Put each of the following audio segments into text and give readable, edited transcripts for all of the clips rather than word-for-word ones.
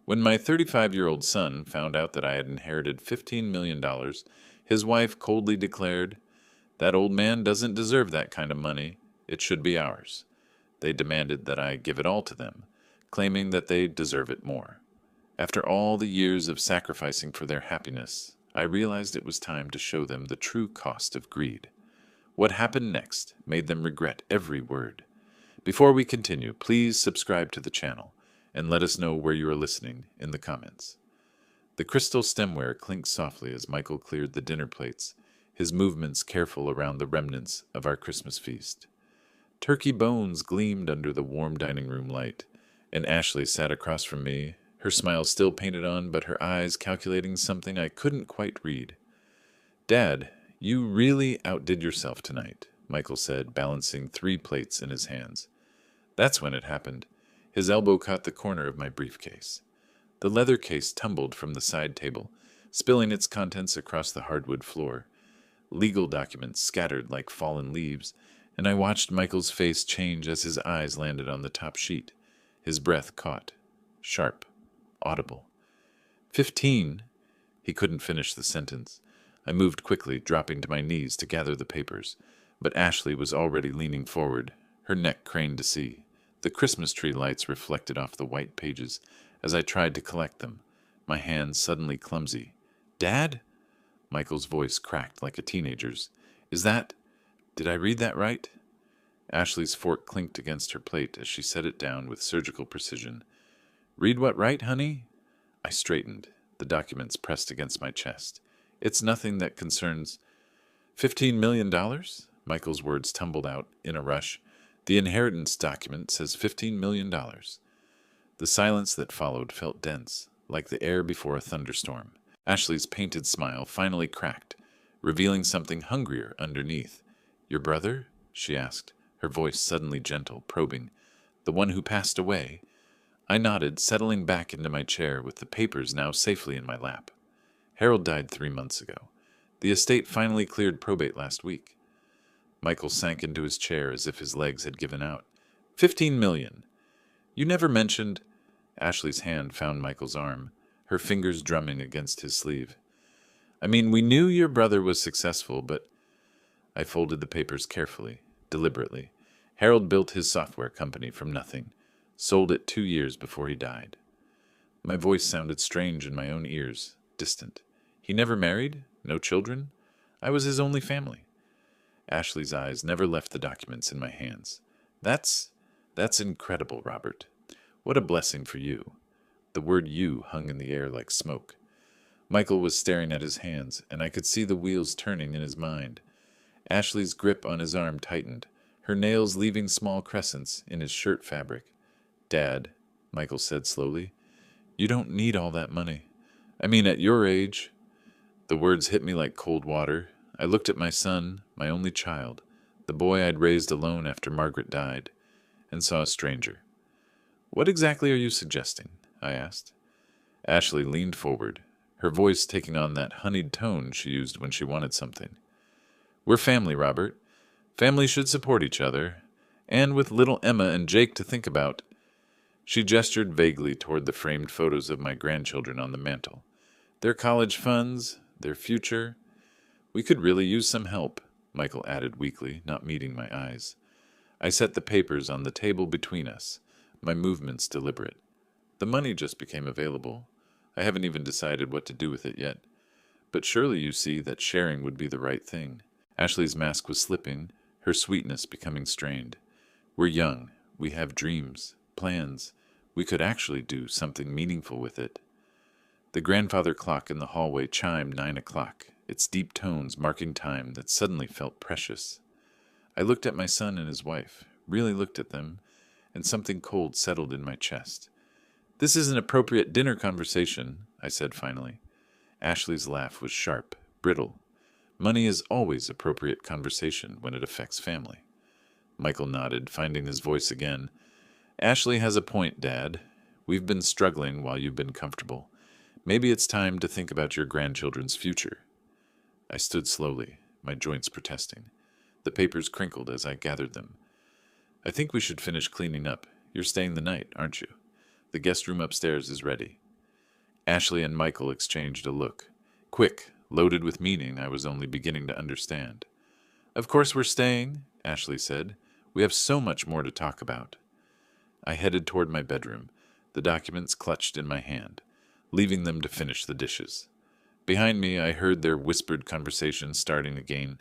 When my 35-year-old son found out that I had inherited $15 million, his wife coldly declared, "That old man doesn't deserve that kind of money. It should be ours." They demanded that I give it all to them, claiming that they deserve it more. After all the years of sacrificing for their happiness, I realized it was time to show them the true cost of greed. What happened next made them regret every word. Before we continue, please subscribe to the channel and let us know where you are listening in the comments. The crystal stemware clinked softly as Michael cleared the dinner plates, his movements careful around the remnants of our Christmas feast. Turkey bones gleamed under the warm dining room light, and Ashley sat across from me, her smile still painted on, but her eyes calculating something I couldn't quite read. "Dad, you really outdid yourself tonight," Michael said, balancing 3 plates in his hands. That's when it happened. His elbow caught the corner of my briefcase. The leather case tumbled from the side table, spilling its contents across the hardwood floor. Legal documents scattered like fallen leaves, and I watched Michael's face change as his eyes landed on the top sheet. His breath caught, sharp, audible. 15. He couldn't finish the sentence. I moved quickly, dropping to my knees to gather the papers, but Ashley was already leaning forward, her neck craned to see. The Christmas tree lights reflected off the white pages as I tried to collect them, my hands suddenly clumsy. "Dad?" Michael's voice cracked like a teenager's. Did I read that right?" Ashley's fork clinked against her plate as she set it down with surgical precision. "Read what right, honey?" I straightened, the documents pressed against my chest. "It's nothing that concerns—" $15 million? Michael's words tumbled out in a rush. "The inheritance document says $15 million. The silence that followed felt dense, like the air before a thunderstorm. Ashley's painted smile finally cracked, revealing something hungrier underneath. "Your brother?" she asked, her voice suddenly gentle, probing. "The one who passed away?" I nodded, settling back into my chair with the papers now safely in my lap. "Harold died 3 months ago. The estate finally cleared probate last week." Michael sank into his chair as if his legs had given out. $15 million. You never mentioned—" Ashley's hand found Michael's arm, her fingers drumming against his sleeve. "I mean, we knew your brother was successful, but—" I folded the papers carefully, deliberately. "Harold built his software company from nothing, sold it 2 years before he died." My voice sounded strange in my own ears, distant. "He never married? No children? I was his only family." Ashley's eyes never left the documents in my hands. That's incredible, Robert. What a blessing for you." The word "you" hung in the air like smoke. Michael was staring at his hands, and I could see the wheels turning in his mind. Ashley's grip on his arm tightened, her nails leaving small crescents in his shirt fabric. "Dad," Michael said slowly, "you don't need all that money. I mean, at your age—" The words hit me like cold water. I looked at my son, my only child, the boy I'd raised alone after Margaret died, and saw a stranger. "What exactly are you suggesting?" I asked. Ashley leaned forward, her voice taking on that honeyed tone she used when she wanted something. "We're family, Robert. Families should support each other. And with little Emma and Jake to think about—" She gestured vaguely toward the framed photos of my grandchildren on the mantel. "Their college funds, their future. We could really use some help," Michael added weakly, not meeting my eyes. I set the papers on the table between us, my movements deliberate. "The money just became available. I haven't even decided what to do with it yet. But surely you see that sharing would be the right thing." Ashley's mask was slipping, her sweetness becoming strained. "We're young. We have dreams, plans. We could actually do something meaningful with it." The grandfather clock in the hallway chimed 9 o'clock, its deep tones marking time that suddenly felt precious. I looked at my son and his wife, really looked at them, and something cold settled in my chest. "This is an appropriate dinner conversation," I said finally. Ashley's laugh was sharp, brittle. "Money is always appropriate conversation when it affects family." Michael nodded, finding his voice again. "Ashley has a point, Dad. We've been struggling while you've been comfortable. Maybe it's time to think about your grandchildren's future." I stood slowly, my joints protesting. The papers crinkled as I gathered them. "I think we should finish cleaning up. You're staying the night, aren't you? The guest room upstairs is ready." Ashley and Michael exchanged a look. Quick, loaded with meaning I was only beginning to understand. "Of course we're staying," Ashley said. "We have so much more to talk about." I headed toward my bedroom, the documents clutched in my hand, leaving them to finish the dishes. Behind me, I heard their whispered conversation starting again,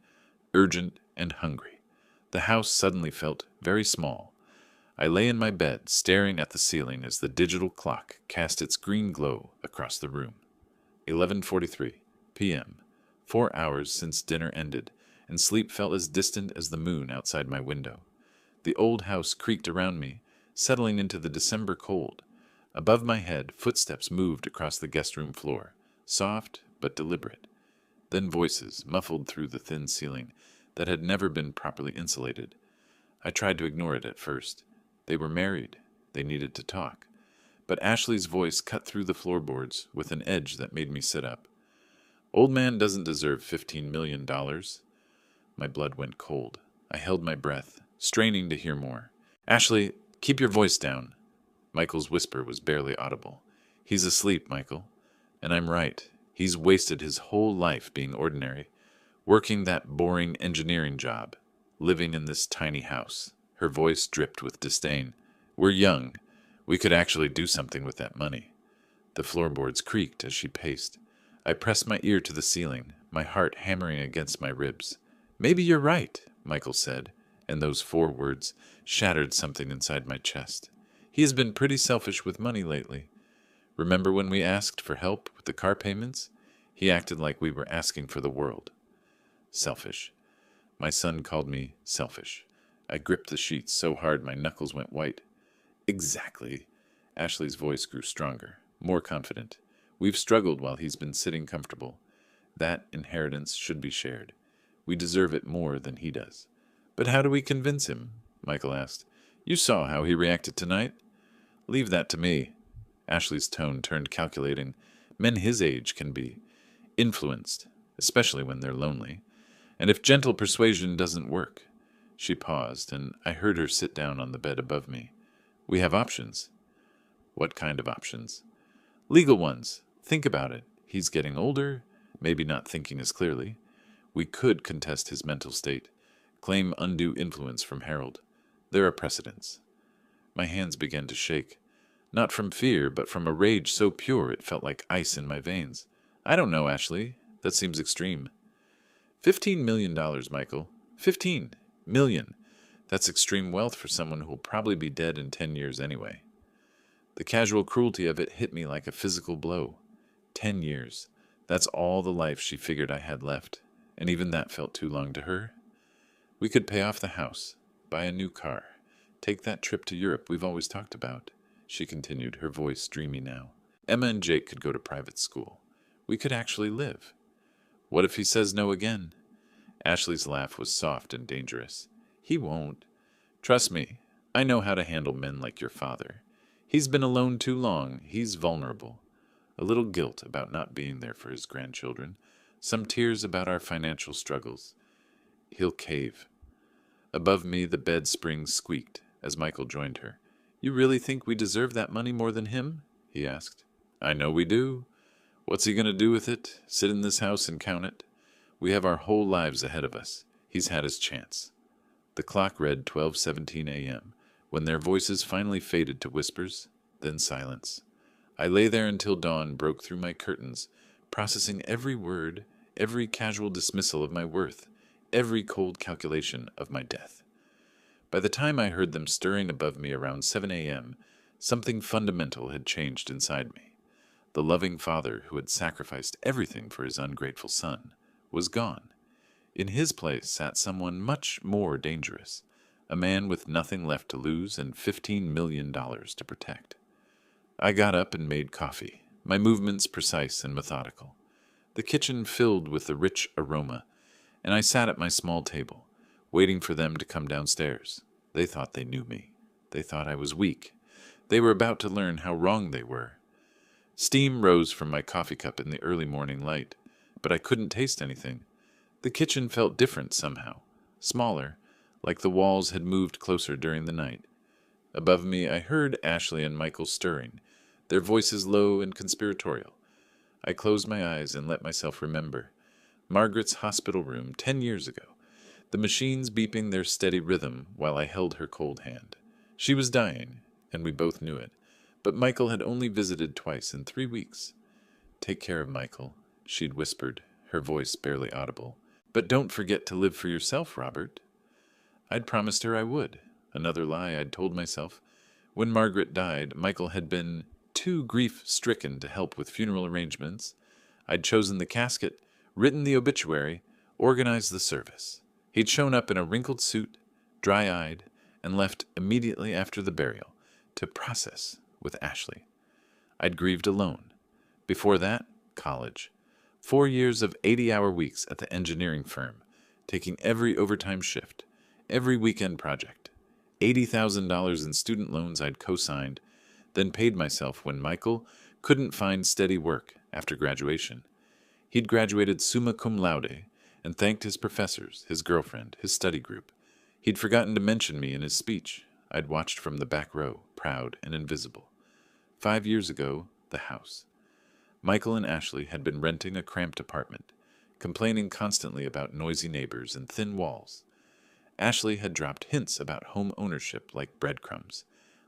urgent and hungry. The house suddenly felt very small. I lay in my bed, staring at the ceiling as the digital clock cast its green glow across the room. 11:43 p.m. 4 hours since dinner ended, and sleep felt as distant as the moon outside my window. The old house creaked around me, settling into the December cold. Above my head, footsteps moved across the guest room floor, soft but deliberate. Then voices muffled through the thin ceiling that had never been properly insulated. I tried to ignore it at first. They were married. They needed to talk. But Ashley's voice cut through the floorboards with an edge that made me sit up. "Old man doesn't deserve $15 million. My blood went cold. I held my breath, straining to hear more. "Ashley, keep your voice down." Michael's whisper was barely audible. "He's asleep, Michael. And I'm right. He's wasted his whole life being ordinary, working that boring engineering job, living in this tiny house." Her voice dripped with disdain. "We're young. We could actually do something with that money." The floorboards creaked as she paced. I pressed my ear to the ceiling, my heart hammering against my ribs. "Maybe you're right," Michael said, and those 4 words shattered something inside my chest. "He has been pretty selfish with money lately. Remember when we asked for help with the car payments? He acted like we were asking for the world." Selfish. My son called me selfish. I gripped the sheets so hard my knuckles went white. "Exactly." Ashley's voice grew stronger, more confident. "We've struggled while he's been sitting comfortable. That inheritance should be shared. We deserve it more than he does." "But how do we convince him?" Michael asked. "You saw how he reacted tonight." "Leave that to me." Ashley's tone turned calculating. "Men his age can be influenced, especially when they're lonely. And if gentle persuasion doesn't work." She paused, and I heard her sit down on the bed above me. "We have options." "What kind of options?" "Legal ones. Think about it. He's getting older, maybe not thinking as clearly. We could contest his mental state, claim undue influence from Harold. There are precedents." My hands began to shake, not from fear, but from a rage so pure it felt like ice in my veins. "I don't know, Ashley. That seems extreme." $15 million, Michael. 15 million. That's extreme wealth for someone who will probably be dead in 10 years anyway. The casual cruelty of it hit me like a physical blow. 10 years. That's all the life she figured I had left, and even that felt too long to her. "We could pay off the house, buy a new car, take that trip to Europe we've always talked about," she continued, her voice dreamy now. "Emma and Jake could go to private school. We could actually live." "What if he says no again?" Ashley's laugh was soft and dangerous. "He won't. Trust me, I know how to handle men like your father. He's been alone too long. He's vulnerable. A little guilt about not being there for his grandchildren. Some tears about our financial struggles. He'll cave." Above me, the bed springs squeaked as Michael joined her. "You really think we deserve that money more than him?" he asked. "I know we do. What's he going to do with it? Sit in this house and count it? We have our whole lives ahead of us. He's had his chance." The clock read 12:17 a.m. when their voices finally faded to whispers, then silence. I lay there until dawn broke through my curtains, processing every word, every casual dismissal of my worth, every cold calculation of my death. By the time I heard them stirring above me around 7 a.m., something fundamental had changed inside me. The loving father who had sacrificed everything for his ungrateful son was gone. In his place sat someone much more dangerous, a man with nothing left to lose and $15 million to protect. I got up and made coffee, my movements precise and methodical. The kitchen filled with the rich aroma, and I sat at my small table, waiting for them to come downstairs. They thought they knew me. They thought I was weak. They were about to learn how wrong they were. Steam rose from my coffee cup in the early morning light, but I couldn't taste anything. The kitchen felt different somehow, smaller, like the walls had moved closer during the night. Above me I heard Ashley and Michael stirring, their voices low and conspiratorial. I closed my eyes and let myself remember. Margaret's hospital room 10 years ago. The machines beeping their steady rhythm while I held her cold hand. She was dying, and we both knew it. But Michael had only visited twice in 3 weeks. "Take care of Michael," she'd whispered, her voice barely audible. "But don't forget to live for yourself, Robert." I'd promised her I would. Another lie I'd told myself. When Margaret died, Michael had been too grief-stricken to help with funeral arrangements. I'd chosen the casket, written the obituary, organized the service. He'd shown up in a wrinkled suit, dry-eyed, and left immediately after the burial to process with Ashley. I'd grieved alone. Before that, college. 4 years of 80-hour weeks at the engineering firm, taking every overtime shift, every weekend project. $80,000 in student loans I'd co-signed, then paid myself when Michael couldn't find steady work after graduation. He'd graduated summa cum laude and thanked his professors, his girlfriend, his study group. He'd forgotten to mention me in his speech. I'd watched from the back row, proud and invisible. 5 years ago, the house. Michael and Ashley had been renting a cramped apartment, complaining constantly about noisy neighbors and thin walls. Ashley had dropped hints about home ownership like breadcrumbs,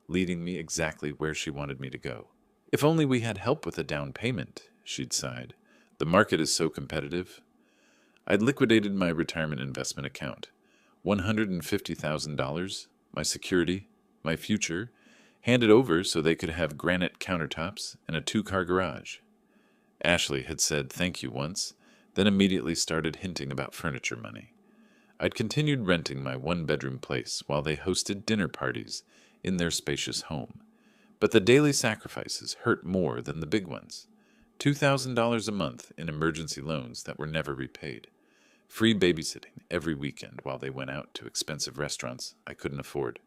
leading me exactly where she wanted me to go. "If only we had help with a down payment," she'd sighed. "The market is so competitive." I'd liquidated my retirement investment account. $150,000, my security, my future, handed over so they could have granite countertops and a 2-car garage. Ashley had said thank you once, then immediately started hinting about furniture money. I'd continued renting my 1-bedroom place while they hosted dinner parties in their spacious home. But the daily sacrifices hurt more than the big ones. $2,000 a month in emergency loans that were never repaid. Free babysitting every weekend while they went out to expensive restaurants I couldn't afford.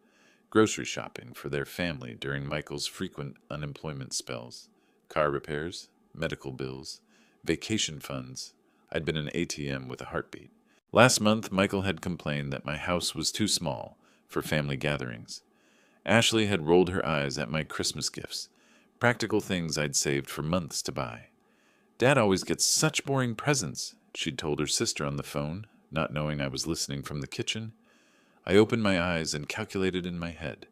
Grocery shopping for their family during Michael's frequent unemployment spells. Car repairs, medical bills, vacation funds. I'd been an ATM with a heartbeat. Last month, Michael had complained that my house was too small for family gatherings. Ashley had rolled her eyes at my Christmas gifts, practical things I'd saved for months to buy. "Dad always gets such boring presents," she'd told her sister on the phone, not knowing I was listening from the kitchen. I opened my eyes and calculated in my head.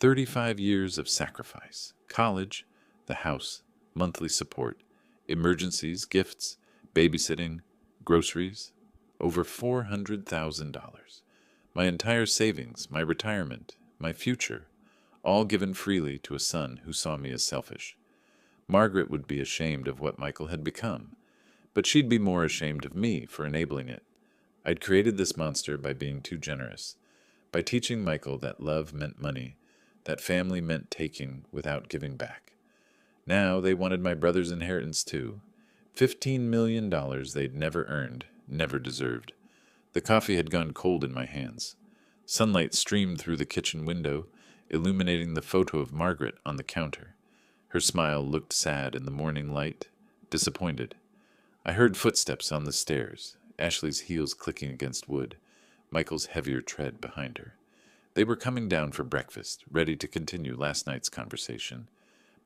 35 years of sacrifice. College, the house, monthly support, emergencies, gifts, babysitting, groceries. Over $400,000. My entire savings, my retirement, my future, all given freely to a son who saw me as selfish. Margaret would be ashamed of what Michael had become, but she'd be more ashamed of me for enabling it. I'd created this monster by being too generous, by teaching Michael that love meant money, that family meant taking without giving back. Now they wanted my brother's inheritance too. $15 million they'd never earned, never deserved. The coffee had gone cold in my hands. Sunlight streamed through the kitchen window, illuminating the photo of Margaret on the counter. Her smile looked sad in the morning light, disappointed. I heard footsteps on the stairs, Ashley's heels clicking against wood, Michael's heavier tread behind her. They were coming down for breakfast, ready to continue last night's conversation.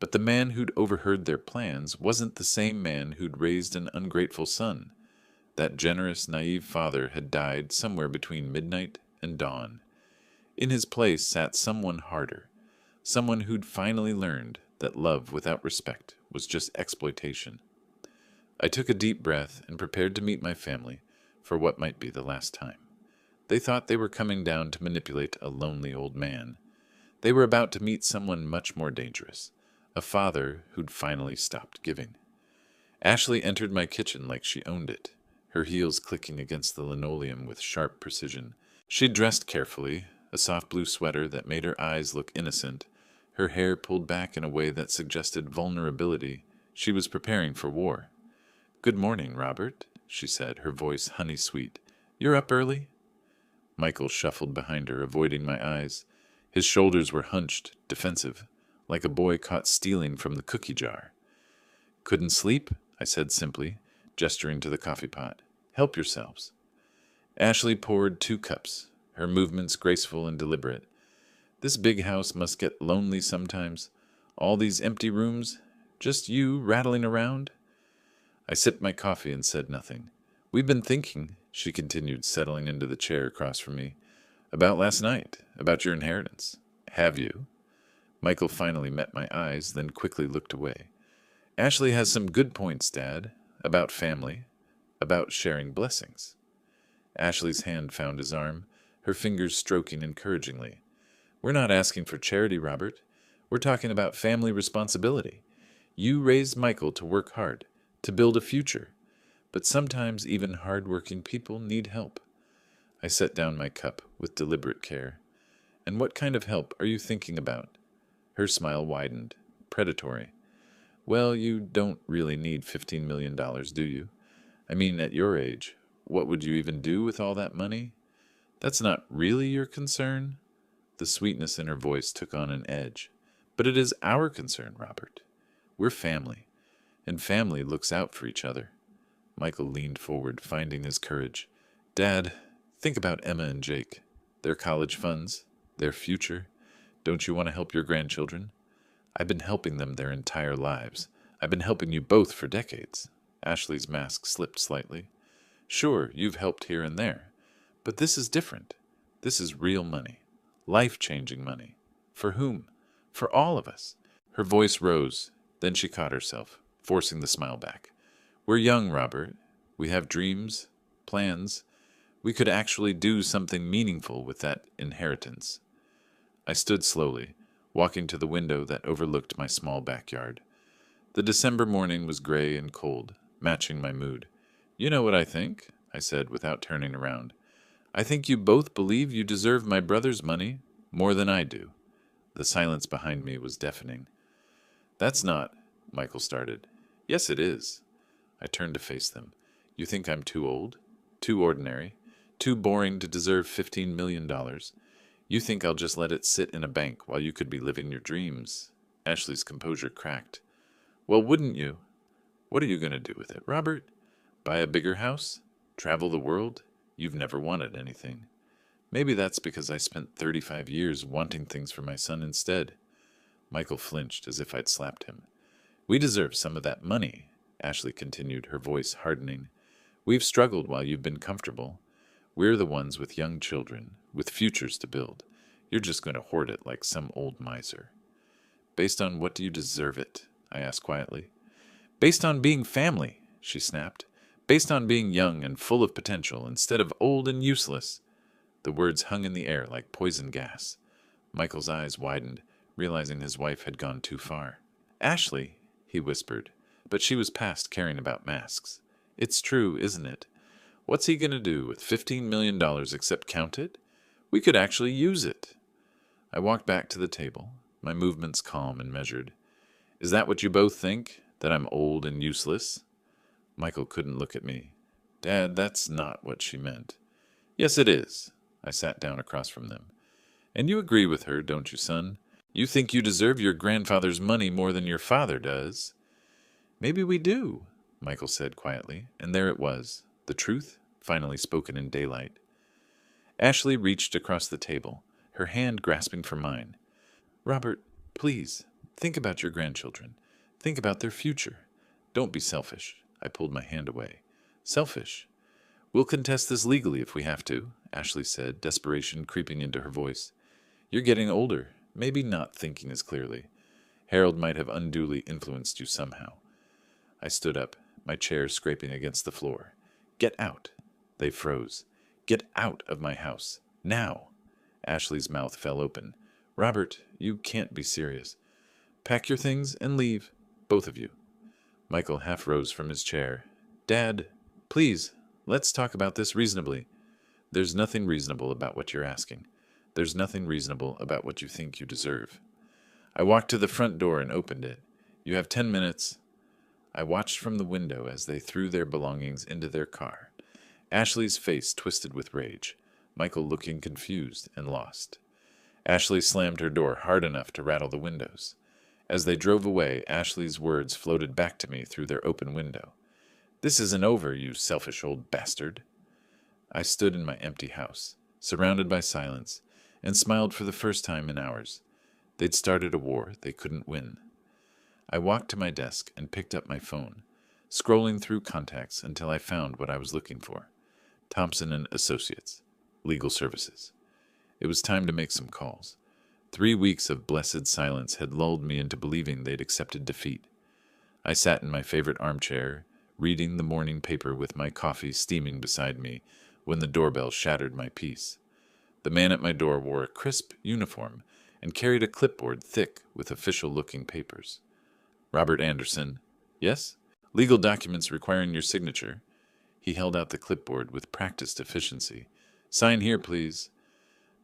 But the man who'd overheard their plans wasn't the same man who'd raised an ungrateful son. That generous, naive father had died somewhere between midnight and dawn. In his place sat someone harder, someone who'd finally learned that love without respect was just exploitation. I took a deep breath and prepared to meet my family for what might be the last time. They thought they were coming down to manipulate a lonely old man. They were about to meet someone much more dangerous, a father who'd finally stopped giving. Ashley entered my kitchen like she owned it, her heels clicking against the linoleum with sharp precision. She'd dressed carefully, a soft blue sweater that made her eyes look innocent, her hair pulled back in a way that suggested vulnerability. She was preparing for war. "Good morning, Robert," she said, her voice honey-sweet. "You're up early?" Michael shuffled behind her, avoiding my eyes. His shoulders were hunched, defensive, like a boy caught stealing from the cookie jar. "Couldn't sleep?" I said simply, gesturing to the coffee pot. "Help yourselves." Ashley poured 2 cups, her movements graceful and deliberate. "This big house must get lonely sometimes. All these empty rooms, just you rattling around." I sipped my coffee and said nothing. We've been thinking, she continued, settling into the chair across from me, about last night, about your inheritance. Have you? Michael finally met my eyes, then quickly looked away. Ashley has some good points, Dad, about family, about sharing blessings. Ashley's hand found his arm, her fingers stroking encouragingly. We're not asking for charity, Robert. We're talking about family responsibility. You raised Michael to work hard, to build a future. But sometimes even hard-working people need help. I set down my cup with deliberate care. And what kind of help are you thinking about? Her smile widened, predatory. Well, you don't really need $15 million, do you? I mean, at your age, what would you even do with all that money? That's not really your concern? The sweetness in her voice took on an edge. But it is our concern, Robert. We're family, and family looks out for each other. Michael leaned forward, finding his courage. Dad, think about Emma and Jake. Their college funds, their future. Don't you want to help your grandchildren? I've been helping them their entire lives. I've been helping you both for decades. Ashley's mask slipped slightly. Sure, you've helped here and there. But this is different. This is real money. Life-changing money. For whom? For all of us. Her voice rose. Then she caught herself, forcing the smile back. We're young, Robert. We have dreams, plans. We could actually do something meaningful with that inheritance. I stood slowly, walking to the window that overlooked my small backyard. The December morning was gray and cold, matching my mood. You know what I think, I said without turning around. I think you both believe you deserve my brother's money more than I do. The silence behind me was deafening. That's not, Michael started. Yes, it is. I turned to face them. You think I'm too old? Too ordinary? Too boring to deserve $15 million? You think I'll just let it sit in a bank while you could be living your dreams? Ashley's composure cracked. Well, wouldn't you? What are you going to do with it, Robert? Buy a bigger house? Travel the world? You've never wanted anything. Maybe that's because I spent 35 years wanting things for my son instead. Michael flinched as if I'd slapped him. We deserve some of that money, Ashley continued, her voice hardening. We've struggled while you've been comfortable. We're the ones with young children, with futures to build. You're just going to hoard it like some old miser. Based on what do you deserve it? I asked quietly. Based on being family, she snapped. Based on being young and full of potential instead of old and useless. The words hung in the air like poison gas. Michael's eyes widened, realizing his wife had gone too far. Ashley, he whispered, but she was past caring about masks. It's true, isn't it? What's he going to do with $15 million except count it? We could actually use it. I walked back to the table, my movements calm and measured. Is that what you both think? That I'm old and useless? Michael couldn't look at me. Dad, that's not what she meant. Yes, it is. I sat down across from them. And you agree with her, don't you, son? You think you deserve your grandfather's money more than your father does. Maybe we do, Michael said quietly, and there it was, the truth finally spoken in daylight. Ashley reached across the table, her hand grasping for mine. Robert, please, think about your grandchildren. Think about their future. Don't be selfish. I pulled my hand away. Selfish? We'll contest this legally if we have to, Ashley said, desperation creeping into her voice. You're getting older, maybe not thinking as clearly. Harold might have unduly influenced you somehow. I stood up, my chair scraping against the floor. Get out. They froze. Get out of my house. Now. Ashley's mouth fell open. Robert, you can't be serious. Pack your things and leave, both of you. Michael half rose from his chair. Dad, please, let's talk about this reasonably. There's nothing reasonable about what you're asking. There's nothing reasonable about what you think you deserve. I walked to the front door and opened it. You have 10 minutes. I watched from the window as they threw their belongings into their car. Ashley's face twisted with rage, Michael looking confused and lost. Ashley slammed her door hard enough to rattle the windows. As they drove away, Ashley's words floated back to me through their open window. This isn't over, you selfish old bastard. I stood in my empty house, surrounded by silence, and smiled for the first time in hours. They'd started a war they couldn't win. I walked to my desk and picked up my phone. scrolling through contacts until I found what I was looking for. Thompson and Associates, Legal Services. It was time to make some calls. 3 weeks of blessed silence had lulled me into believing they'd accepted defeat. I sat in my favorite armchair, reading the morning paper with my coffee steaming beside me when the doorbell shattered my peace. The man at my door wore a crisp uniform and carried a clipboard thick with official-looking papers. Robert Anderson. Yes? Legal documents requiring your signature. He held out the clipboard with practiced efficiency. Sign here, please.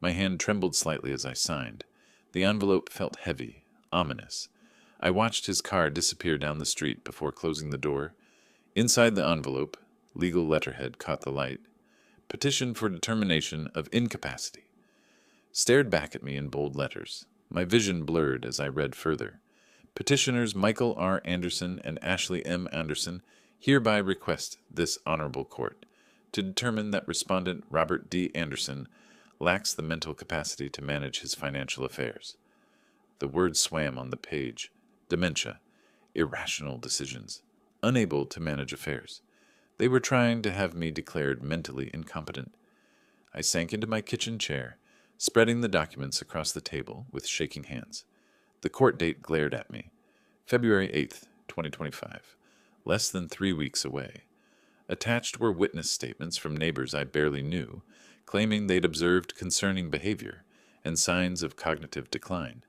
My hand trembled slightly as I signed. The envelope felt heavy, ominous. I watched his car disappear down the street before closing the door. Inside the envelope, legal letterhead caught the light. Petition for determination of incapacity. Stared back at me in bold letters. My vision blurred as I read further. Petitioners Michael R. Anderson and Ashley M. Anderson hereby request this honorable court to determine that respondent Robert D. Anderson lacks the mental capacity to manage his financial affairs. The words swam on the page. Dementia. Irrational decisions. Unable to manage affairs. They were trying to have me declared mentally incompetent. I sank into my kitchen chair, spreading the documents across the table with shaking hands. The court date glared at me. February 8th, 2025. Less than 3 weeks away. Attached were witness statements from neighbors I barely knew, claiming they'd observed concerning behavior and signs of cognitive decline.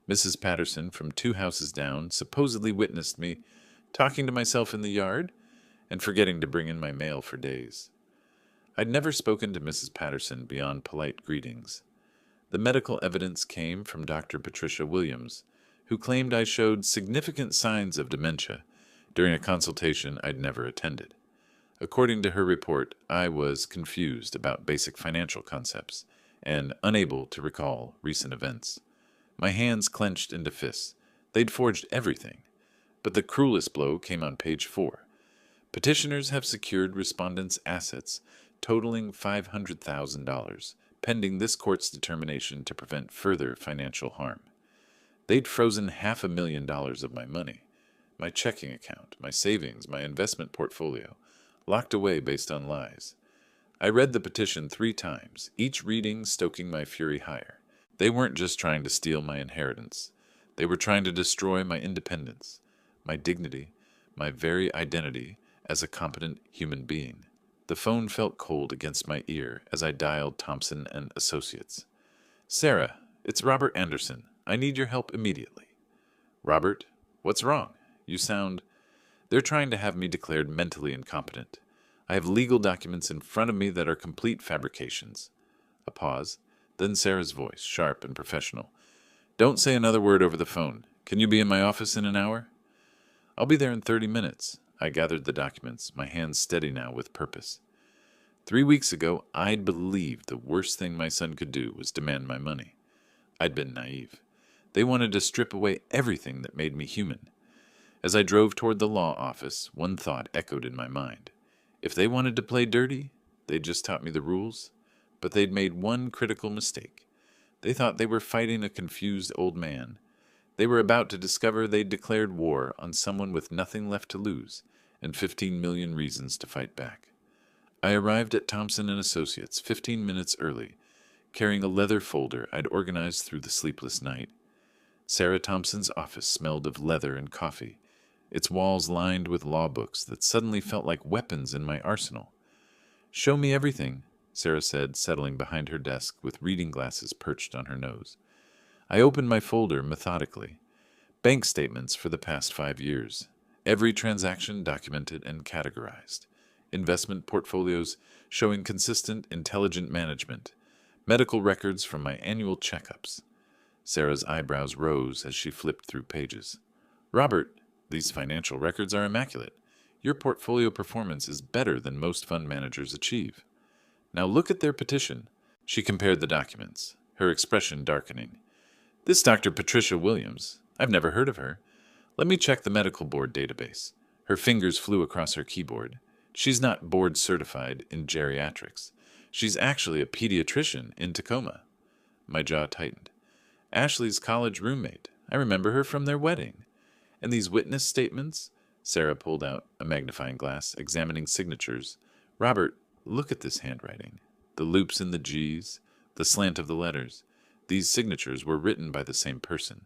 Mrs. Patterson from 2 houses down supposedly witnessed me talking to myself in the yard and forgetting to bring in my mail for days. I'd never spoken to Mrs. Patterson beyond polite greetings. The medical evidence came from Dr. Patricia Williams, who claimed I showed significant signs of dementia during a consultation I'd never attended. According to her report, I was confused about basic financial concepts and unable to recall recent events. My hands clenched into fists. They'd forged everything. But the cruelest blow came on page 4. Petitioners have secured respondents' assets totaling $500,000, pending this court's determination to prevent further financial harm. They'd frozen $500,000 of my money, my checking account, my savings, my investment portfolio, locked away based on lies. I read the petition 3 times, each reading stoking my fury higher. They weren't just trying to steal my inheritance. They were trying to destroy my independence, my dignity, my very identity as a competent human being. The phone felt cold against my ear as I dialed Thompson and Associates. Sarah, it's Robert Anderson. I need your help immediately. Robert, what's wrong? You sound... They're trying to have me declared mentally incompetent. I have legal documents in front of me that are complete fabrications. A pause, then Sarah's voice, sharp and professional. Don't say another word over the phone. Can you be in my office in an hour? I'll be there in 30 minutes. I gathered the documents, my hands steady now with purpose. 3 weeks ago, I'd believed the worst thing my son could do was demand my money. I'd been naive. They wanted to strip away everything that made me human. As I drove toward the law office, one thought echoed in my mind. If they wanted to play dirty, they'd just taught me the rules. But they'd made one critical mistake. They thought they were fighting a confused old man. They were about to discover they'd declared war on someone with nothing left to lose and 15 million reasons to fight back. I arrived at Thompson and Associates 15 minutes early, carrying a leather folder I'd organized through the sleepless night. Sarah Thompson's office smelled of leather and coffee, its walls lined with law books that suddenly felt like weapons in my arsenal. Show me everything, Sarah said, settling behind her desk with reading glasses perched on her nose. I opened my folder methodically. Bank statements for the past 5 years. Every transaction documented and categorized. Investment portfolios showing consistent, intelligent management. Medical records from my annual checkups. Sarah's eyebrows rose as she flipped through pages. Robert, these financial records are immaculate. Your portfolio performance is better than most fund managers achieve. Now look at their petition. She compared the documents, her expression darkening. This Dr. Patricia Williams. I've never heard of her. Let me check the medical board database. Her fingers flew across her keyboard. She's not board certified in geriatrics. She's actually a pediatrician in Tacoma. My jaw tightened. Ashley's college roommate. I remember her from their wedding. And these witness statements? Sarah pulled out a magnifying glass, examining signatures. Robert, look at this handwriting. The loops in the G's, the slant of the letters. These signatures were written by the same person.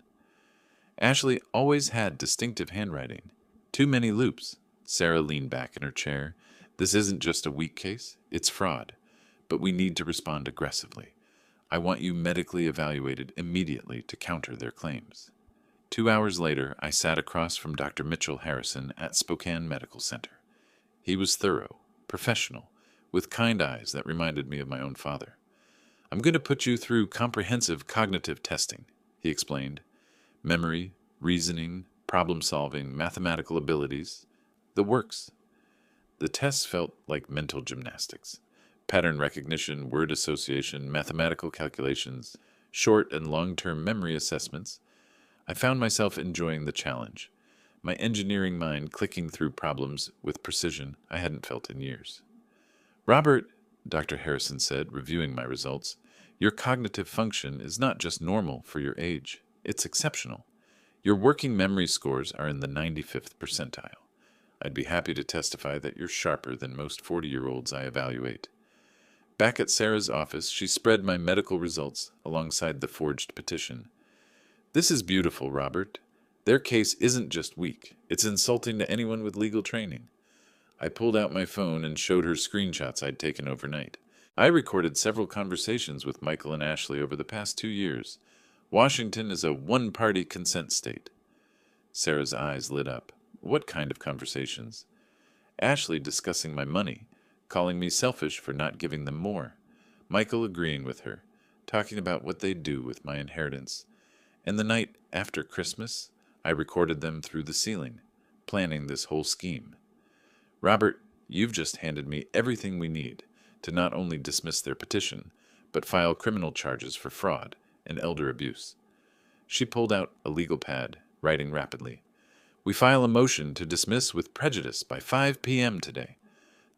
Ashley always had distinctive handwriting. Too many loops. Sarah leaned back in her chair. This isn't just a weak case, it's fraud. But we need to respond aggressively. I want you medically evaluated immediately to counter their claims. 2 hours later, I sat across from Dr. Mitchell Harrison at Spokane Medical Center. He was thorough, professional, with kind eyes that reminded me of my own father. I'm going to put you through comprehensive cognitive testing, he explained. Memory, reasoning, problem-solving, mathematical abilities, the works. The tests felt like mental gymnastics. Pattern recognition, word association, mathematical calculations, short and long-term memory assessments. I found myself enjoying the challenge, my engineering mind clicking through problems with precision I hadn't felt in years. Robert, Dr. Harrison said, reviewing my results, your cognitive function is not just normal for your age, it's exceptional. Your working memory scores are in the 95th percentile. I'd be happy to testify that you're sharper than most 40-year-olds I evaluate. Back at Sarah's office, she spread my medical results alongside the forged petition. This is beautiful, Robert. Their case isn't just weak. It's insulting to anyone with legal training. I pulled out my phone and showed her screenshots I'd taken overnight. I recorded several conversations with Michael and Ashley over the past 2 years. Washington is a one-party consent state. Sarah's eyes lit up. What kind of conversations? Ashley discussing my money, calling me selfish for not giving them more. Michael agreeing with her, talking about what they'd do with my inheritance. And the night after Christmas, I recorded them through the ceiling, planning this whole scheme. Robert, you've just handed me everything we need to not only dismiss their petition, but file criminal charges for fraud and elder abuse. She pulled out a legal pad, writing rapidly. We file a motion to dismiss with prejudice by 5 p.m. today.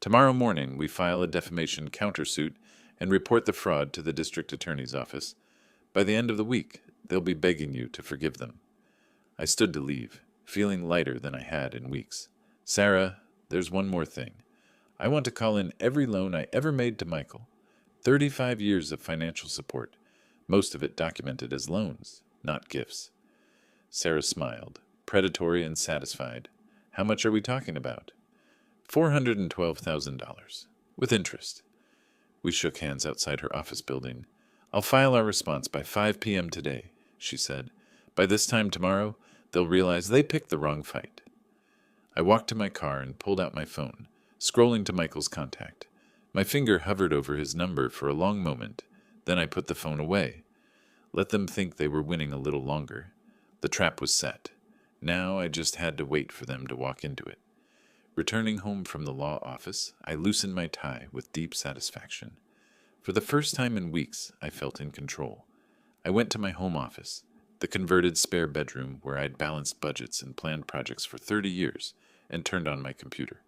Tomorrow morning, we file a defamation countersuit and report the fraud to the district attorney's office. By the end of the week, they'll be begging you to forgive them. I stood to leave, feeling lighter than I had in weeks. Sarah, there's one more thing. I want to call in every loan I ever made to Michael. 35 years of financial support, most of it documented as loans, not gifts. Sarah smiled, predatory and satisfied. How much are we talking about? $412,000, with interest. We shook hands outside her office building. I'll file our response by 5 p.m. today, she said. By this time tomorrow, they'll realize they picked the wrong fight. I walked to my car and pulled out my phone, scrolling to Michael's contact. My finger hovered over his number for a long moment. Then I put the phone away. Let them think they were winning a little longer. The trap was set. Now I just had to wait for them to walk into it. Returning home from the law office, I loosened my tie with deep satisfaction. For the first time in weeks, I felt in control. I went to my home office, the converted spare bedroom where I'd balanced budgets and planned projects for 30 years, and turned on my computer.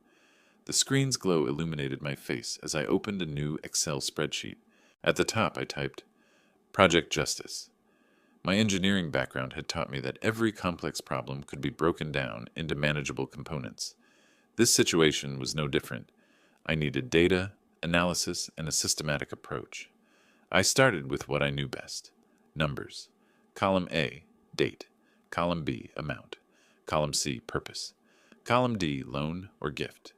The screen's glow illuminated my face as I opened a new Excel spreadsheet. At the top, I typed, Project Justice. My engineering background had taught me that every complex problem could be broken down into manageable components. This situation was no different. I needed data, analysis, and a systematic approach. I started with what I knew best. Numbers. Column A, date. Column B, amount. Column C, purpose. Column D, loan or gift.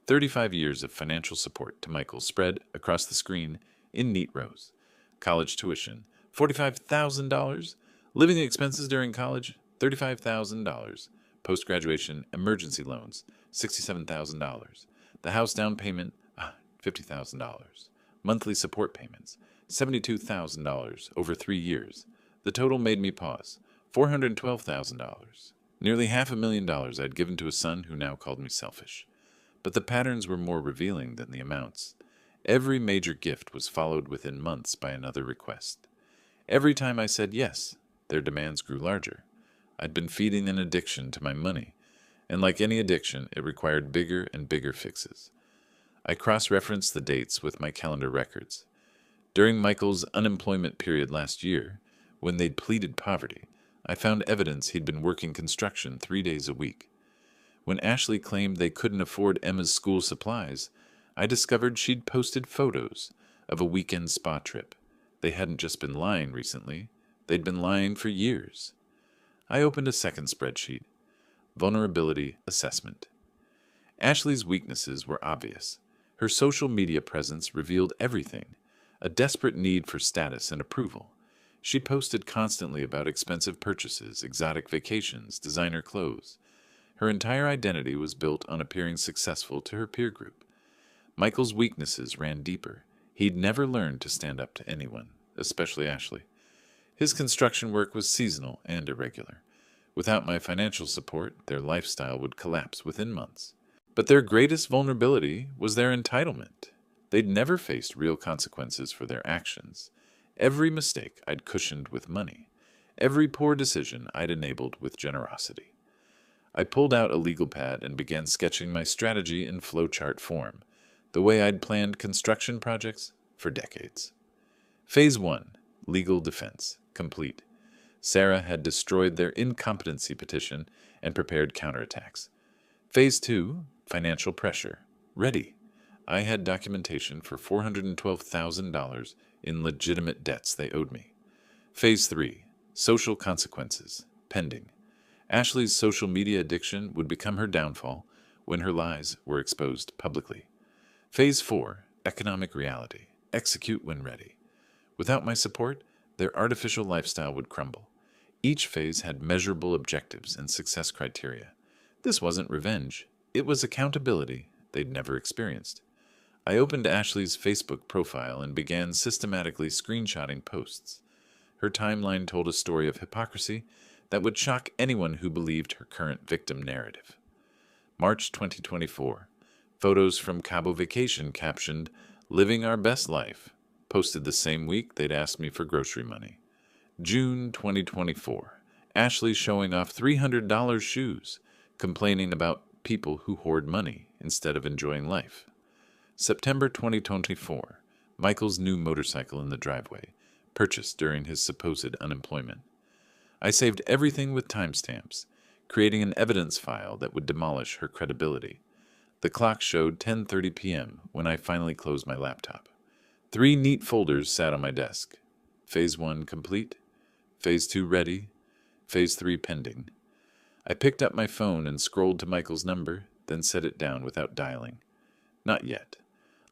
35 years of financial support to Michael spread across the screen in neat rows. College tuition, $45,000. Living expenses during college, $35,000. Post-graduation emergency loans, $67,000. The house down payment, $50,000. Monthly support payments, $72,000 over 3 years. The total made me pause, $412,000. Nearly $500,000 I'd given to a son who now called me selfish. But the patterns were more revealing than the amounts. Every major gift was followed within months by another request. Every time I said yes, their demands grew larger. I'd been feeding an addiction to my money, and like any addiction, it required bigger and bigger fixes. I cross-referenced the dates with my calendar records. During Michael's unemployment period last year, when they'd pleaded poverty, I found evidence he'd been working construction 3 days a week. When Ashley claimed they couldn't afford Emma's school supplies, I discovered she'd posted photos of a weekend spa trip. They hadn't just been lying recently, they'd been lying for years. I opened a second spreadsheet. Vulnerability assessment. Ashley's weaknesses were obvious. Her social media presence revealed everything. A desperate need for status and approval. She posted constantly about expensive purchases, exotic vacations, designer clothes. Her entire identity was built on appearing successful to her peer group. Michael's weaknesses ran deeper. He'd never learned to stand up to anyone, especially Ashley. His construction work was seasonal and irregular. Without my financial support, their lifestyle would collapse within months. But their greatest vulnerability was their entitlement. They'd never faced real consequences for their actions. Every mistake I'd cushioned with money. Every poor decision I'd enabled with generosity. I pulled out a legal pad and began sketching my strategy in flowchart form, the way I'd planned construction projects for decades. Phase 1, legal defense, complete. Sarah had destroyed their incompetency petition and prepared counterattacks. Phase 2, financial pressure, ready. I had documentation for $412,000 in legitimate debts they owed me. Phase 3, social consequences, pending. Ashley's social media addiction would become her downfall when her lies were exposed publicly. Phase 4, economic reality, execute when ready. Without my support, their artificial lifestyle would crumble. Each phase had measurable objectives and success criteria. This wasn't revenge. It was accountability they'd never experienced. I opened Ashley's Facebook profile and began systematically screenshotting posts. Her timeline told a story of hypocrisy that would shock anyone who believed her current victim narrative. March 2024. Photos from Cabo Vacation captioned, "Living our best life," posted the same week they'd asked me for grocery money. June 2024. Ashley showing off $300 shoes, complaining about people who hoard money instead of enjoying life. September 2024. Michael's new motorcycle in the driveway, purchased during his supposed unemployment. I saved everything with timestamps, creating an evidence file that would demolish her credibility. The clock showed 10:30 p.m. when I finally closed my laptop. 3 neat folders sat on my desk. Phase 1 complete. Phase 2 ready. Phase 3 pending. I picked up my phone and scrolled to Michael's number, then set it down without dialing. Not yet.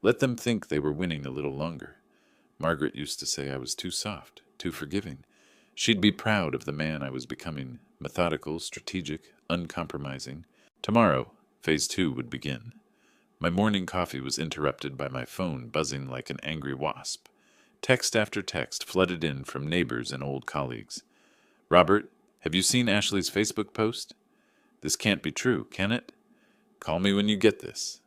Let them think they were winning a little longer. Margaret used to say I was too soft, too forgiving. She'd be proud of the man I was becoming, methodical, strategic, uncompromising. Tomorrow, Phase 2 would begin. My morning coffee was interrupted by my phone buzzing like an angry wasp. Text after text flooded in from neighbors and old colleagues. "Robert, have you seen Ashley's Facebook post? This can't be true, can it? Call me when you get this."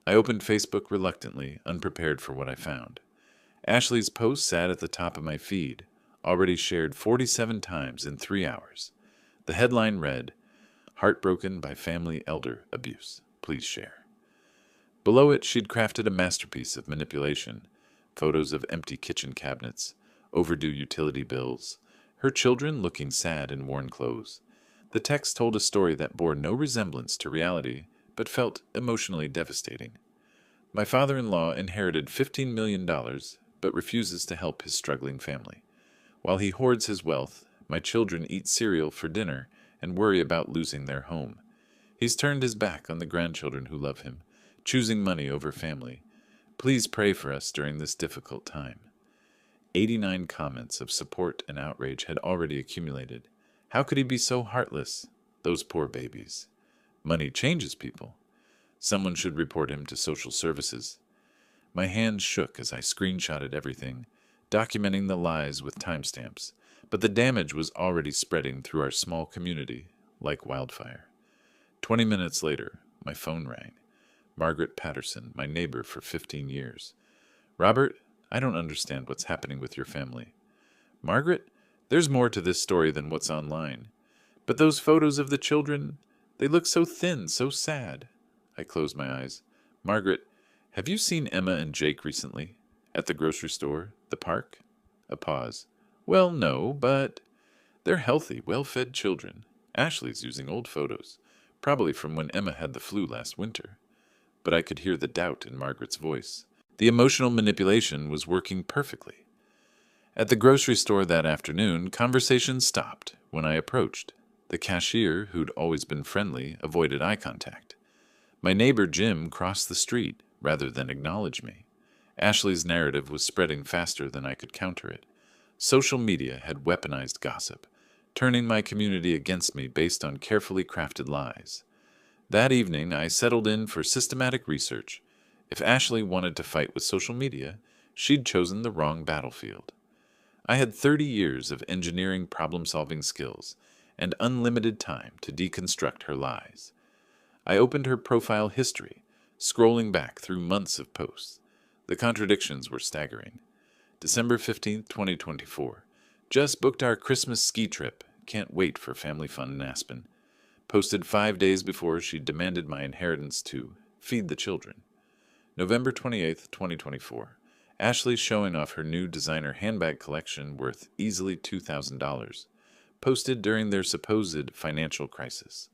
I opened Facebook reluctantly, unprepared for what I found. Ashley's post sat at the top of my feed, already shared 47 times in 3 hours. The headline read, "Heartbroken by family elder abuse. Please share." Below it, she'd crafted a masterpiece of manipulation. Photos of empty kitchen cabinets, overdue utility bills, her children looking sad in worn clothes. The text told a story that bore no resemblance to reality, but felt emotionally devastating. My father-in-law inherited $15 million, but refuses to help his struggling family. While he hoards his wealth, my children eat cereal for dinner and worry about losing their home. He's turned his back on the grandchildren who love him, choosing money over family. Please pray for us during this difficult time. 89 comments of support and outrage had already accumulated. How could he be so heartless? Those poor babies. Money changes people. Someone should report him to social services. My hands shook as I screenshotted everything, documenting the lies with timestamps, but the damage was already spreading through our small community like wildfire. 20 minutes later, my phone rang. Margaret Patterson, my neighbor for 15 years. "Robert, I don't understand what's happening with your family." "Margaret, there's more to this story than what's online. But those photos of the children, they look so thin, so sad." I closed my eyes. "Margaret, have you seen Emma and Jake recently? At the grocery store? The park?" A pause. "Well, no, but they're healthy, well-fed children. Ashley's using old photos. probably from when Emma had the flu last winter. But I could hear the doubt in Margaret's voice. The emotional manipulation was working perfectly. At the grocery store that afternoon, conversation stopped when I approached. The cashier, who'd always been friendly, avoided eye contact. My neighbor Jim crossed the street rather than acknowledge me. Ashley's narrative was spreading faster than I could counter it. Social media had weaponized gossip, turning my community against me based on carefully crafted lies. That evening, I settled in for systematic research. If Ashley wanted to fight with social media, she'd chosen the wrong battlefield. I had 30 years of engineering problem-solving skills and unlimited time to deconstruct her lies. I opened her profile history, scrolling back through months of posts. The contradictions were staggering. December 15th, 2024. Just booked our Christmas ski trip. Can't wait for family fun in Aspen. Posted 5 days before she demanded my inheritance to feed the children. November 28th, 2024. Ashley showing off her new designer handbag collection worth easily $2,000. Posted during their supposed financial crisis.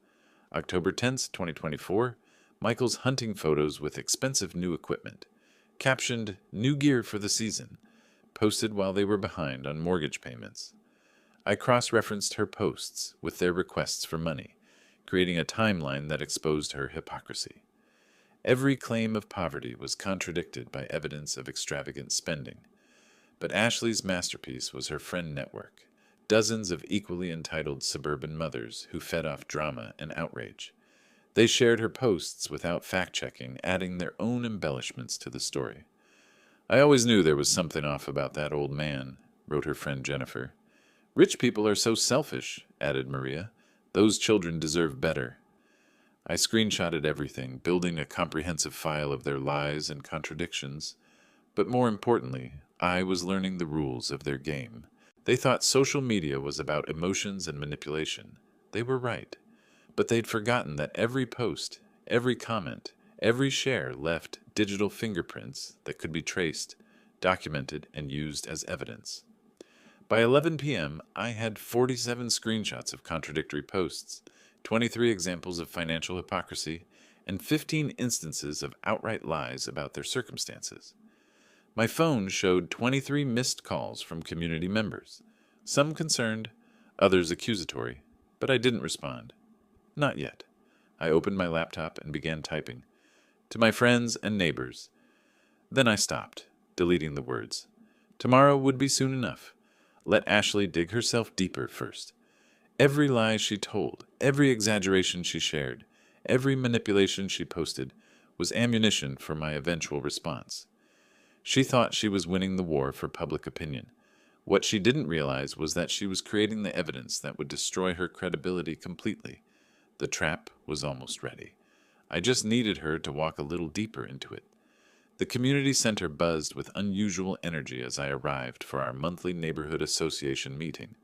October 10th, 2024. Michael's hunting photos with expensive new equipment. Captioned, "New gear for the season." Posted while they were behind on mortgage payments. I cross-referenced her posts with their requests for money, creating a timeline that exposed her hypocrisy. Every claim of poverty was contradicted by evidence of extravagant spending. But Ashley's masterpiece was her friend network, dozens of equally entitled suburban mothers who fed off drama and outrage. They shared her posts without fact-checking, adding their own embellishments to the story. "I always knew there was something off about that old man," wrote her friend Jennifer. "Rich people are so selfish," added Maria. "Those children deserve better." I screenshotted everything, building a comprehensive file of their lies and contradictions. But more importantly, I was learning the rules of their game. They thought social media was about emotions and manipulation. They were right. But they'd forgotten that every post, every comment, every share left digital fingerprints that could be traced, documented, and used as evidence. By 11 p.m., I had 47 screenshots of contradictory posts, 23 examples of financial hypocrisy, and 15 instances of outright lies about their circumstances. My phone showed 23 missed calls from community members, some concerned, others accusatory, but I didn't respond. Not yet. I opened my laptop and began typing. To my friends and neighbors. Then I stopped, deleting the words. Tomorrow would be soon enough. Let Ashley dig herself deeper first. Every lie she told, every exaggeration she shared, every manipulation she posted was ammunition for my eventual response. She thought she was winning the war for public opinion. What she didn't realize was that she was creating the evidence that would destroy her credibility completely. The trap was almost ready. I just needed her to walk a little deeper into it. The community center buzzed with unusual energy as I arrived for our monthly neighborhood association meeting.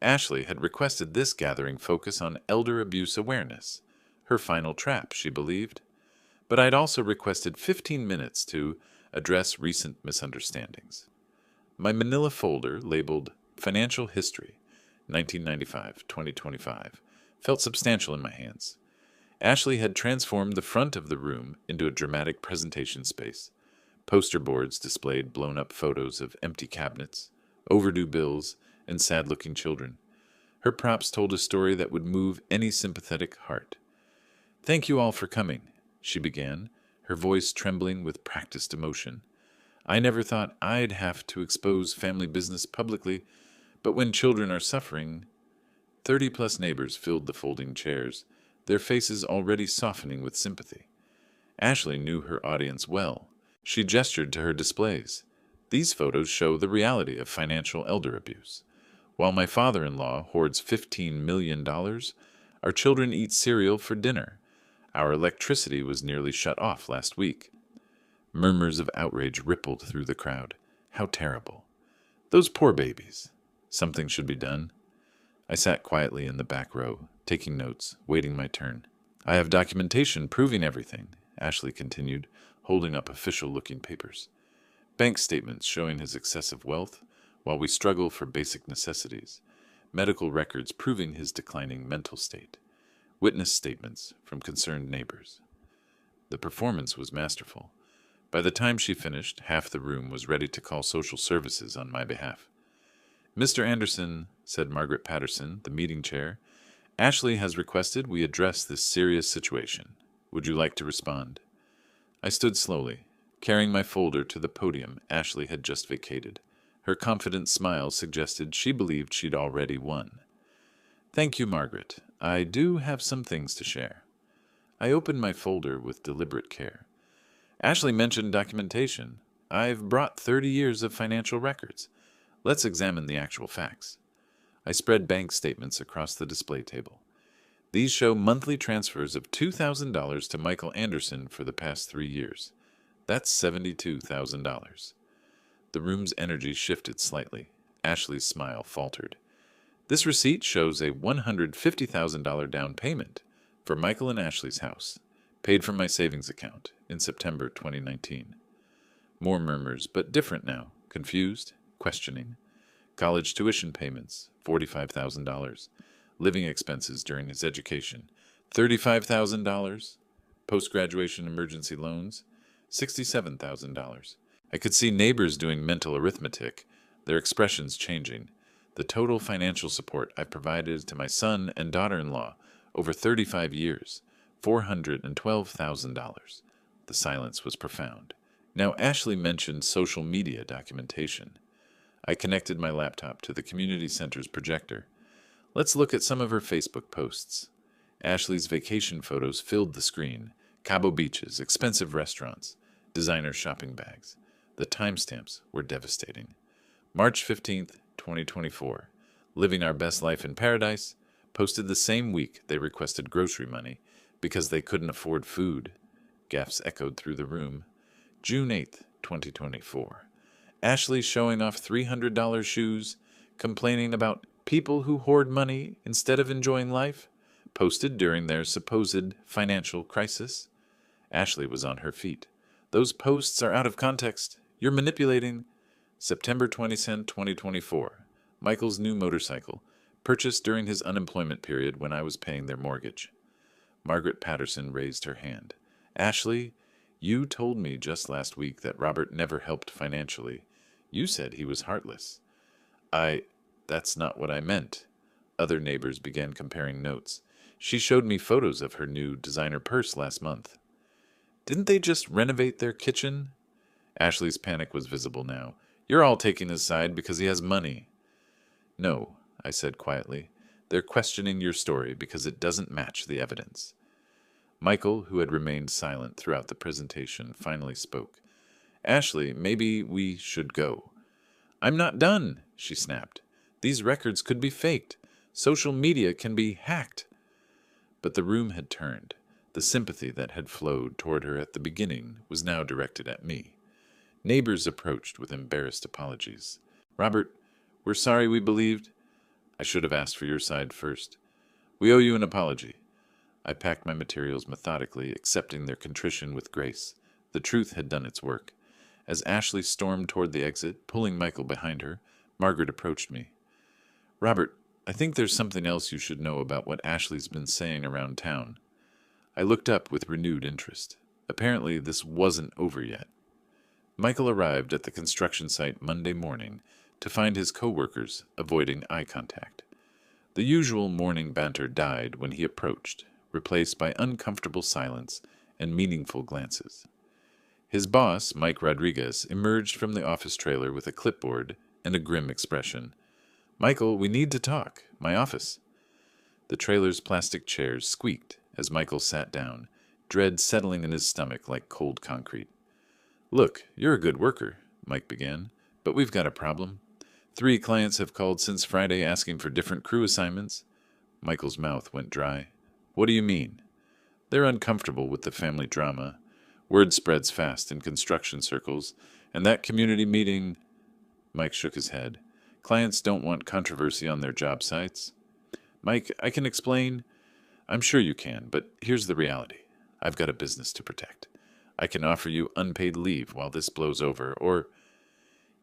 Ashley had requested this gathering focus on elder abuse awareness, her final trap, she believed. But I'd also requested 15 minutes to address recent misunderstandings. My manila folder, labeled Financial History, 1995-2025, felt substantial in my hands. Ashley had transformed the front of the room into a dramatic presentation space. Poster boards displayed blown-up photos of empty cabinets, overdue bills, and sad-looking children. Her props told a story that would move any sympathetic heart. "Thank you all for coming," she began, her voice trembling with practiced emotion. "I never thought I'd have to expose family business publicly, but when children are suffering—" 30-plus neighbors filled the folding chairs, their faces already softening with sympathy. Ashley knew her audience well. She gestured to her displays. "These photos show the reality of financial elder abuse. While my father-in-law hoards $15 million, our children eat cereal for dinner. Our electricity was nearly shut off last week." Murmurs of outrage rippled through the crowd. How terrible. Those poor babies. Something should be done. I sat quietly in the back row, taking notes, waiting my turn. "I have documentation proving everything," Ashley continued, holding up official-looking papers. "Bank statements showing his excessive wealth, while we struggle for basic necessities. Medical records proving his declining mental state. Witness statements from concerned neighbors. The performance was masterful. By the time she finished, half the room was ready to call social services on my behalf. "Mr. Anderson," said Margaret Patterson, the meeting chair, "Ashley has requested we address this serious situation. Would you like to respond?" I stood slowly, carrying my folder to the podium Ashley had just vacated. Her confident smile suggested she believed she'd already won. "Thank you, Margaret. I do have some things to share." I opened my folder with deliberate care. Ashley mentioned documentation. I've brought 30 years of financial records. Let's examine the actual facts. I spread bank statements across the display table. These show monthly transfers of $2,000 to Michael Anderson for the past 3 years. That's $72,000. The room's energy shifted slightly. Ashley's smile faltered. "This receipt shows a $150,000 down payment for Michael and Ashley's house, paid from my savings account in September 2019. More murmurs, but different now, confused, questioning. College tuition payments, $45,000. Living expenses during his education, $35,000. Post-graduation emergency loans, $67,000. I could see neighbors doing mental arithmetic, their expressions changing. The total financial support I've provided to my son and daughter-in-law over 35 years, $412,000. The silence was profound. Now Ashley mentioned social media documentation. I connected my laptop to the community center's projector. Let's look at some of her Facebook posts. Ashley's vacation photos filled the screen. Cabo beaches, expensive restaurants, designer shopping bags. The timestamps were devastating. March 15th, 2024. Living our best life in paradise. Posted the same week they requested grocery money because they couldn't afford food. Gaffes echoed through the room. June 8th, 2024. Ashley showing off $300 shoes, complaining about people who hoard money instead of enjoying life, posted during their supposed financial crisis. Ashley was on her feet. "Those posts are out of context. You're manipulating." September 20th, 2024. Michael's new motorcycle, purchased during his unemployment period when I was paying their mortgage. Margaret Patterson raised her hand. "Ashley, you told me just last week that Robert never helped financially. You said he was heartless." That's not what I meant." Other neighbors began comparing notes. "She showed me photos of her new designer purse last month." "Didn't they just renovate their kitchen?" Ashley's panic was visible now. "You're all taking his side because he has money." "No," I said quietly. "They're questioning your story because it doesn't match the evidence." Michael, who had remained silent throughout the presentation, finally spoke. "Ashley, maybe we should go." "I'm not done," she snapped. "These records could be faked. Social media can be hacked." But the room had turned. The sympathy that had flowed toward her at the beginning was now directed at me. Neighbors approached with embarrassed apologies. "Robert, we're sorry we believed. I should have asked for your side first. We owe you an apology." I packed my materials methodically, accepting their contrition with grace. The truth had done its work. As Ashley stormed toward the exit, pulling Michael behind her, Margaret approached me. "Robert, I think there's something else you should know about what Ashley's been saying around town." I looked up with renewed interest. Apparently, this wasn't over yet. Michael arrived at the construction site Monday morning to find his co-workers avoiding eye contact. The usual morning banter died when he approached, replaced by uncomfortable silence and meaningful glances. His boss, Mike Rodriguez, emerged from the office trailer with a clipboard and a grim expression. "Michael, we need to talk. My office." The trailer's plastic chairs squeaked as Michael sat down, dread settling in his stomach like cold concrete. "Look, you're a good worker," Mike began, "but we've got a problem. 3 clients have called since Friday asking for different crew assignments." Michael's mouth went dry. "What do you mean?" "They're uncomfortable with the family drama. Word spreads fast in construction circles, and that community meeting—" Mike shook his head. "Clients don't want controversy on their job sites." "Mike, I can explain." "I'm sure you can, but here's the reality. I've got a business to protect. I can offer you unpaid leave while this blows over, or—"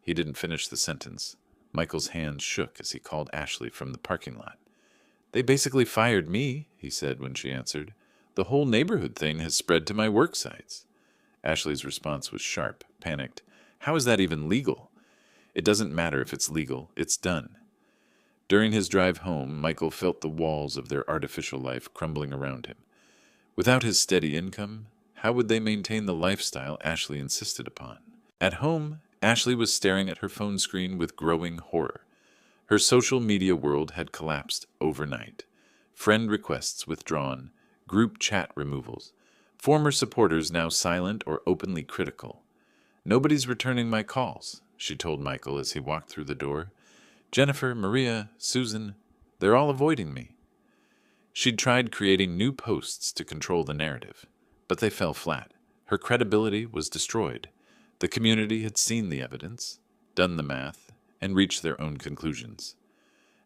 He didn't finish the sentence. Michael's hands shook as he called Ashley from the parking lot. They basically fired me, he said when she answered. The whole neighborhood thing has spread to my work sites. Ashley's response was sharp, panicked. How is that even legal? It doesn't matter if it's legal, it's done. During his drive home, Michael felt the walls of their artificial life crumbling around him. Without his steady income, how would they maintain the lifestyle Ashley insisted upon? At home, Ashley was staring at her phone screen with growing horror. Her social media world had collapsed overnight. Friend requests withdrawn, group chat removals, former supporters now silent or openly critical. Nobody's returning my calls, she told Michael as he walked through the door. Jennifer, Maria, Susan, they're all avoiding me. She'd tried creating new posts to control the narrative, but they fell flat. Her credibility was destroyed. The community had seen the evidence, done the math, and reached their own conclusions.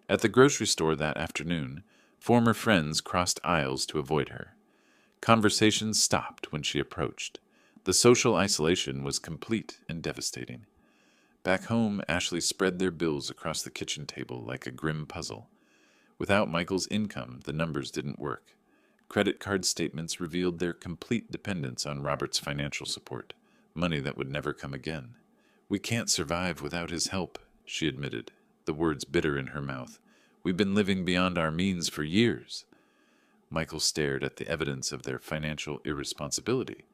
At the grocery store that afternoon, former friends crossed aisles to avoid her. Conversations stopped when she approached. The social isolation was complete and devastating. Back home, Ashley spread their bills across the kitchen table like a grim puzzle. Without Michael's income, the numbers didn't work. Credit card statements revealed their complete dependence on Robert's financial support, money that would never come again. We can't survive without his help, she admitted, the words bitter in her mouth. We've been living beyond our means for years. Michael stared at the evidence of their financial irresponsibility.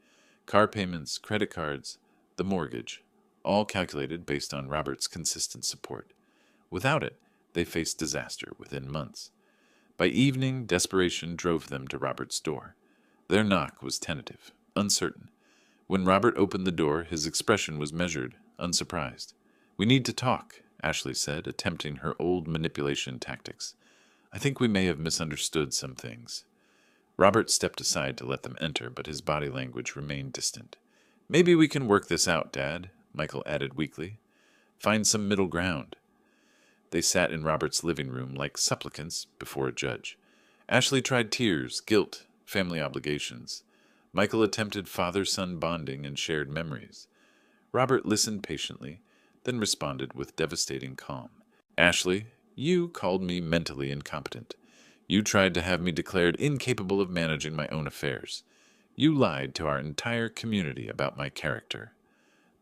Car payments, credit cards, the mortgage, all calculated based on Robert's consistent support. Without it, they faced disaster within months. By evening, desperation drove them to Robert's door. Their knock was tentative, uncertain. When Robert opened the door, his expression was measured, unsurprised. We need to talk, Ashley said, attempting her old manipulation tactics. I think we may have misunderstood some things. Robert stepped aside to let them enter, but his body language remained distant. Maybe we can work this out, Dad, Michael added weakly. Find some middle ground. They sat in Robert's living room like supplicants before a judge. Ashley tried tears, guilt, family obligations. Michael attempted father-son bonding and shared memories. Robert listened patiently, then responded with devastating calm. Ashley, you called me mentally incompetent. You tried to have me declared incapable of managing my own affairs. You lied to our entire community about my character.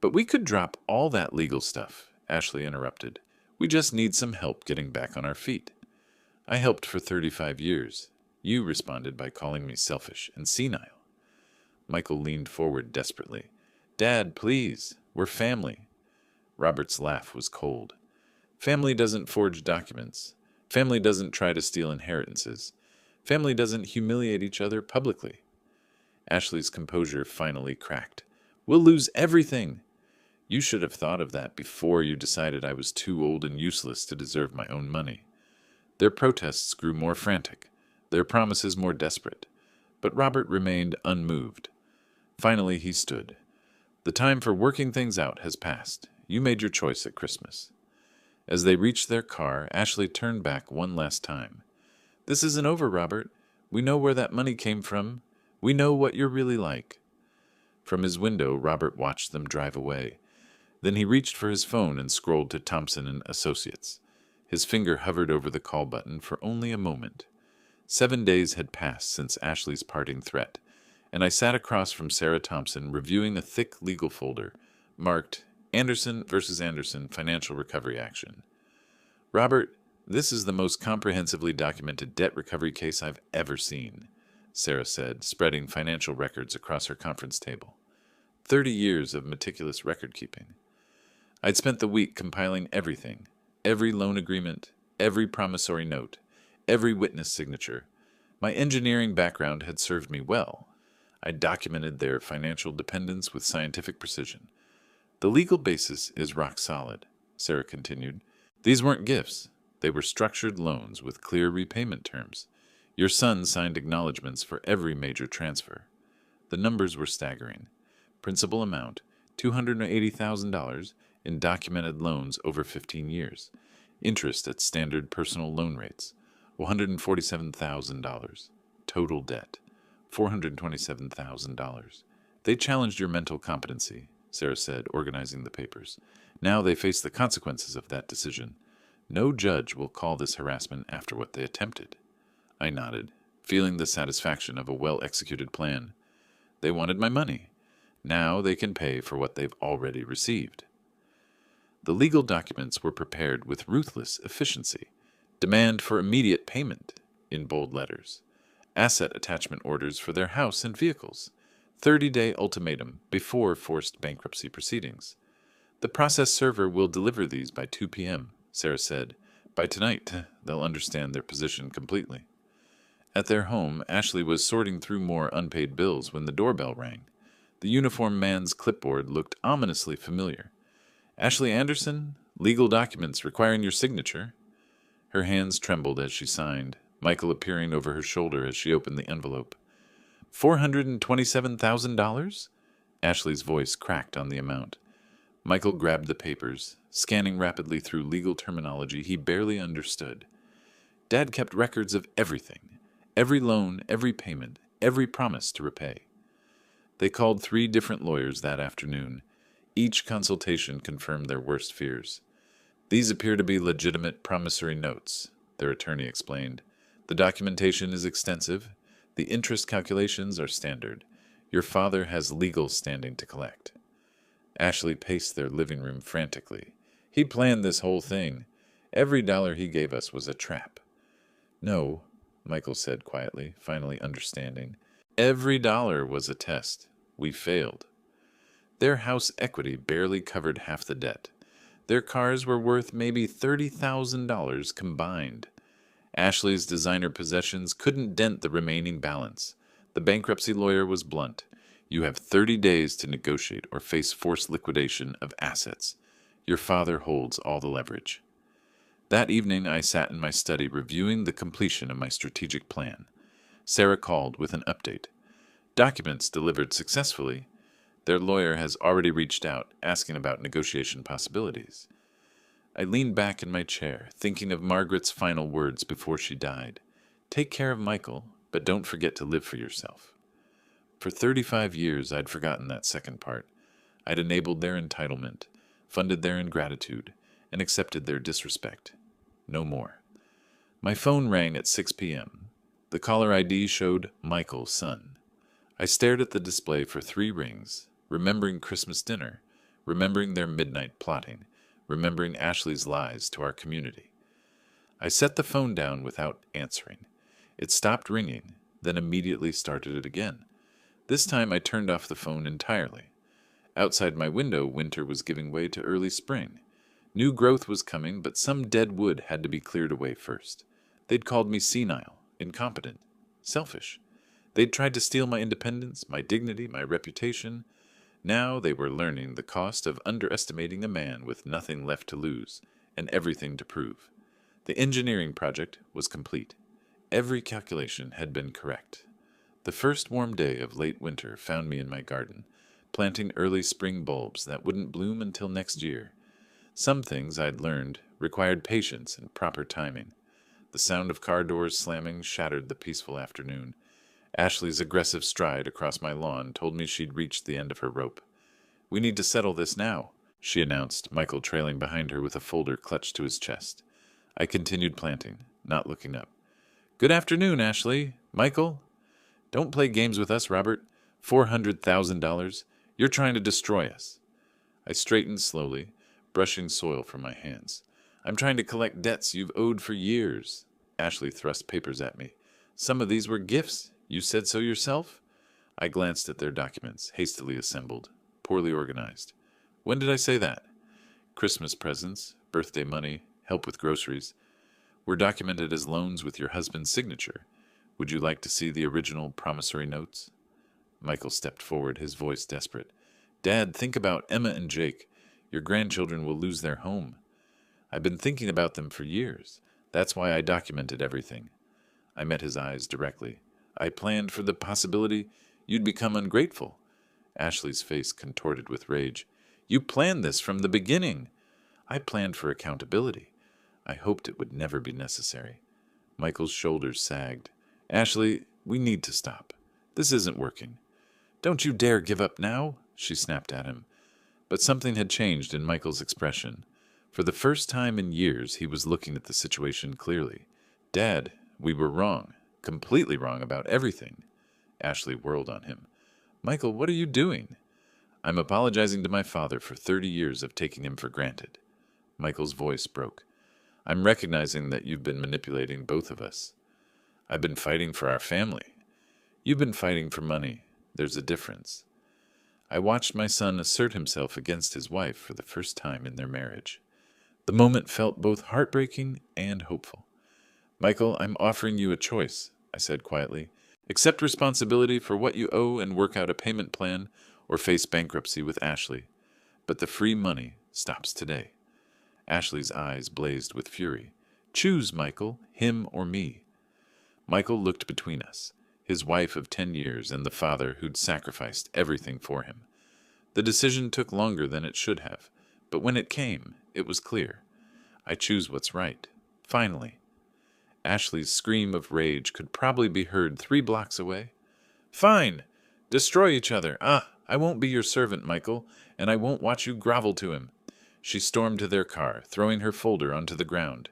But we could drop all that legal stuff, Ashley interrupted. We just need some help getting back on our feet. I helped for 35 years. You responded by calling me selfish and senile. Michael leaned forward desperately. Dad, please. We're family. Robert's laugh was cold. Family doesn't forge documents. Family doesn't try to steal inheritances. Family doesn't humiliate each other publicly. Ashley's composure finally cracked. We'll lose everything. You should have thought of that before you decided I was too old and useless to deserve my own money. Their protests grew more frantic, their promises more desperate, but Robert remained unmoved. Finally he stood. The time for working things out has passed. You made your choice at Christmas. As they reached their car, Ashley turned back one last time. This isn't over, Robert. We know where that money came from. We know what you're really like. From his window, Robert watched them drive away. Then he reached for his phone and scrolled to Thompson and Associates. His finger hovered over the call button for only a moment. 7 days had passed since Ashley's parting threat, and I sat across from Sarah Thompson reviewing a thick legal folder marked Anderson versus Anderson Financial Recovery Action. Robert, this is the most comprehensively documented debt recovery case I've ever seen, Sarah said, spreading financial records across her conference table. 30 years of meticulous record-keeping. I'd spent the week compiling everything, every loan agreement, every promissory note, every witness signature. My engineering background had served me well. I documented their financial dependence with scientific precision. The legal basis is rock solid, Sarah continued. These weren't gifts. They were structured loans with clear repayment terms. Your son signed acknowledgments for every major transfer. The numbers were staggering. Principal amount, $280,000 in documented loans over 15 years. Interest at standard personal loan rates, $147,000. Total debt, $427,000. They challenged your mental competency, Sarah said, organizing the papers. Now they face the consequences of that decision. No judge will call this harassment after what they attempted. I nodded, feeling the satisfaction of a well-executed plan. They wanted my money. Now they can pay for what they've already received. The legal documents were prepared with ruthless efficiency. Demand for immediate payment, in bold letters. Asset attachment orders for their house and vehicles. 30-day ultimatum before forced bankruptcy proceedings. The process server will deliver these by 2 p.m., Sarah said. By tonight, they'll understand their position completely. At their home, Ashley was sorting through more unpaid bills when the doorbell rang. The uniformed man's clipboard looked ominously familiar. Ashley Anderson, legal documents requiring your signature. Her hands trembled as she signed, Michael appearing over her shoulder as she opened the envelope. $427,000? Ashley's voice cracked on the amount. Michael grabbed the papers, scanning rapidly through legal terminology he barely understood. Dad kept records of everything. Every loan, every payment, every promise to repay. They called 3 different lawyers that afternoon. Each consultation confirmed their worst fears. These appear to be legitimate promissory notes, their attorney explained. The documentation is extensive. The interest calculations are standard. Your father has legal standing to collect. Ashley paced their living room frantically. He planned this whole thing. Every dollar he gave us was a trap. No, Michael said quietly, finally understanding. Every dollar was a test. We failed. Their house equity barely covered half the debt. Their cars were worth maybe $30,000 combined. Ashley's designer possessions couldn't dent the remaining balance. The bankruptcy lawyer was blunt. You have 30 days to negotiate or face forced liquidation of assets. Your father holds all the leverage. That evening, I sat in my study reviewing the completion of my strategic plan. Sarah called with an update. Documents delivered successfully. Their lawyer has already reached out, asking about negotiation possibilities. I leaned back in my chair, thinking of Margaret's final words before she died. Take care of Michael, but don't forget to live for yourself. For 35 years, I'd forgotten that second part. I'd enabled their entitlement, funded their ingratitude, and accepted their disrespect. No more. My phone rang at 6 p.m. The caller ID showed Michael's son. I stared at the display for 3 rings, remembering Christmas dinner, remembering their midnight plotting, remembering Ashley's lies to our community. I set the phone down without answering. It stopped ringing, then immediately started it again. This time I turned off the phone entirely. Outside my window, winter was giving way to early spring. New growth was coming, but some dead wood had to be cleared away first. They'd called me senile, incompetent, selfish. They'd tried to steal my independence, my dignity, my reputation. Now they were learning the cost of underestimating a man with nothing left to lose and everything to prove. The engineering project was complete. Every calculation had been correct. The first warm day of late winter found me in my garden, planting early spring bulbs that wouldn't bloom until next year. Some things I'd learned required patience and proper timing. The sound of car doors slamming shattered the peaceful afternoon. Ashley's aggressive stride across my lawn told me she'd reached the end of her rope. We need to settle this now, she announced, Michael trailing behind her with a folder clutched to his chest. I continued planting, not looking up. Good afternoon, Ashley. Michael? Don't play games with us, Robert. $400,000. You're trying to destroy us. I straightened slowly, brushing soil from my hands. I'm trying to collect debts you've owed for years. Ashley thrust papers at me. Some of these were gifts. You said so yourself? I glanced at their documents, hastily assembled, poorly organized. When did I say that? Christmas presents, birthday money, help with groceries, were documented as loans with your husband's signature. Would you like to see the original promissory notes? Michael stepped forward, his voice desperate. Dad, think about Emma and Jake. Your grandchildren will lose their home. I've been thinking about them for years. That's why I documented everything. I met his eyes directly. I planned for the possibility you'd become ungrateful. Ashley's face contorted with rage. You planned this from the beginning. I planned for accountability. I hoped it would never be necessary. Michael's shoulders sagged. Ashley, we need to stop. This isn't working. Don't you dare give up now, she snapped at him. But something had changed in Michael's expression. For the first time in years, he was looking at the situation clearly. Dad, we were wrong. completely wrong about everything. Ashley whirled on him. Michael, what are you doing? I'm apologizing to my father for 30 years of taking him for granted. Michael's voice broke. I'm recognizing that you've been manipulating both of us. I've been fighting for our family. You've been fighting for money. There's a difference. I watched my son assert himself against his wife for the first time in their marriage. The moment felt both heartbreaking and hopeful. Michael, I'm offering you a choice, I said quietly. Accept responsibility for what you owe and work out a payment plan, or face bankruptcy with Ashley. But the free money stops today. Ashley's eyes blazed with fury. Choose, Michael, him or me. Michael looked between us, his wife of 10 years and the father who'd sacrificed everything for him. The decision took longer than it should have, but when it came, it was clear. I choose what's right. Finally. Ashley's scream of rage could probably be heard 3 blocks away. Fine! Destroy each other. I won't be your servant, Michael, and I won't watch you grovel to him. She stormed to their car, throwing her folder onto the ground.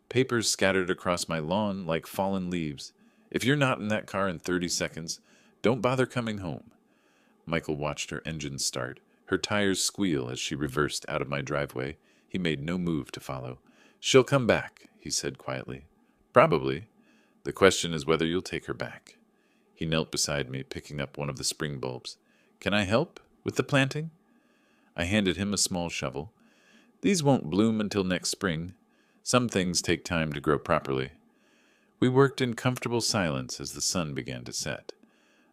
Papers scattered across my lawn like fallen leaves. If you're not in that car in 30 seconds, don't bother coming home. Michael watched her engine start, her tires squeal as she reversed out of my driveway. He made no move to follow. She'll come back, he said quietly. Probably. The question is whether you'll take her back. He knelt beside me, picking up one of the spring bulbs. Can I help with the planting? I handed him a small shovel. These won't bloom until next spring. Some things take time to grow properly. We worked in comfortable silence as the sun began to set.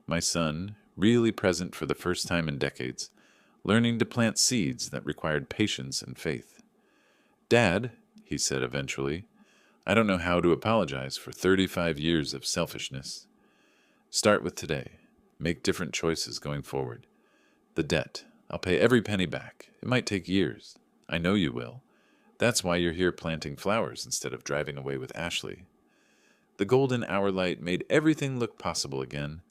My son, really present for the first time in decades, learning to plant seeds that required patience and faith. Dad, he said eventually, I don't know how to apologize for 35 years of selfishness. Start with today. Make different choices going forward. The debt. I'll pay every penny back. It might take years. I know you will. That's why you're here planting flowers instead of driving away with Ashley. The golden hour light made everything look possible again.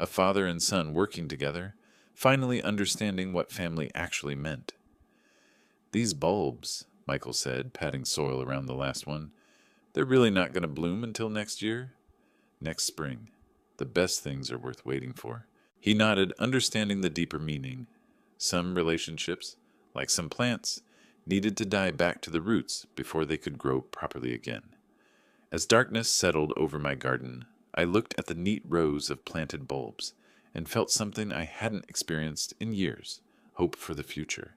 A father and son working together, finally understanding what family actually meant. These bulbs, Michael said, patting soil around the last one, they're really not going to bloom until next year? Next spring. The best things are worth waiting for. He nodded, understanding the deeper meaning. Some relationships, like some plants, needed to die back to the roots before they could grow properly again. As darkness settled over my garden, I looked at the neat rows of planted bulbs and felt something I hadn't experienced in years, hope for the future.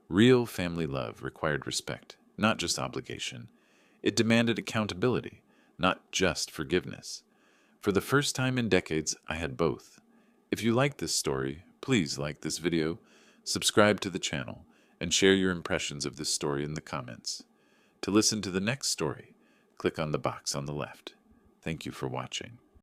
Real family love required respect, not just obligation. It demanded accountability, not just forgiveness. For the first time in decades, I had both. If you like this story, please like this video, subscribe to the channel, and share your impressions of this story in the comments. To listen to the next story, click on the box on the left. Thank you for watching.